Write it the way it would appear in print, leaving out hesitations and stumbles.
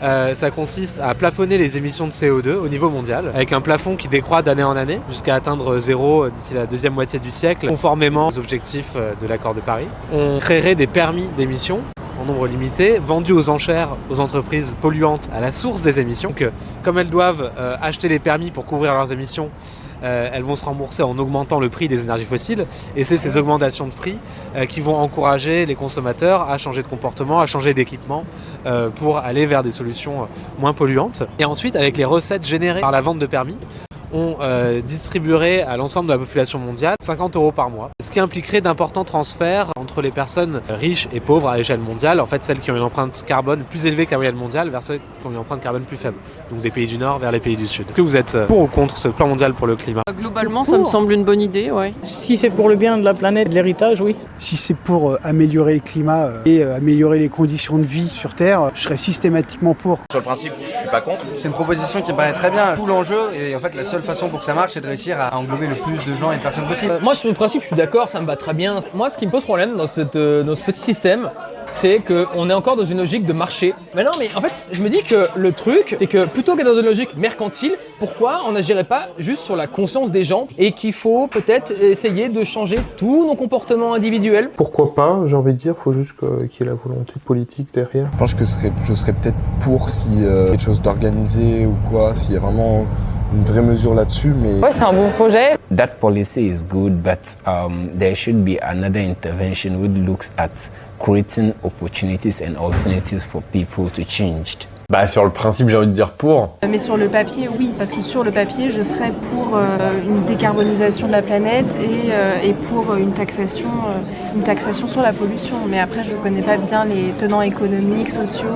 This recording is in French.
Ça consiste à plafonner les émissions de CO2 au niveau mondial, avec un plafond qui décroît d'année en année, jusqu'à atteindre zéro d'ici la deuxième moitié du siècle, conformément aux objectifs de l'accord de Paris. On créerait des permis d'émission en nombre limité, vendus aux enchères aux entreprises polluantes à la source des émissions. Donc, comme elles doivent acheter les permis pour couvrir leurs émissions, elles vont se rembourser en augmentant le prix des énergies fossiles. Et c'est ces augmentations de prix qui vont encourager les consommateurs à changer de comportement, à changer d'équipement pour aller vers des solutions moins polluantes. Et ensuite, avec les recettes générées par la vente de permis, on distribuerait à l'ensemble de la population mondiale 50 € par mois. Ce qui impliquerait d'importants transferts entre les personnes riches et pauvres à l'échelle mondiale. En fait, celles qui ont une empreinte carbone plus élevée que la moyenne mondiale vers celles qui ont une empreinte carbone plus faible. Donc des pays du Nord vers les pays du Sud. Est-ce que vous êtes pour ou contre ce plan mondial pour le climat ? Globalement, ça me semble une bonne idée, ouais. Si c'est pour le bien de la planète, de l'héritage, oui. Si c'est pour améliorer le climat et améliorer les conditions de vie sur Terre, je serais systématiquement pour. Sur le principe, je suis pas contre. C'est une proposition qui me paraît très bien. Tout l'enjeu, et en fait la seule façon pour que ça marche, c'est de réussir à englober le plus de gens et de personnes possible. Moi, sur le principe, je suis d'accord, ça me va très bien. Moi, ce qui me pose problème dans ce petit système, c'est qu'on est encore dans une logique de marché. Mais non, mais en fait, je me dis que le truc, c'est que plutôt qu'être dans une logique mercantile, pourquoi on n'agirait pas juste sur la conscience des gens et qu'il faut peut-être essayer de changer tous nos comportements individuels ? Pourquoi pas, j'ai envie de dire, faut juste qu'il y ait la volonté politique derrière. Je pense que je serais peut-être pour si quelque chose d'organisé ou quoi, s'il y a vraiment une vraie mesure là-dessus, mais... Ouais, c'est un bon projet. That policy is good, but there should be another intervention which looks at creating opportunities and alternatives for people to change. Sur le principe, j'ai envie de dire pour. Mais sur le papier, oui, parce que sur le papier, je serais pour une décarbonisation de la planète et pour une taxation sur la pollution. Mais après, je ne connais pas bien les tenants économiques, sociaux.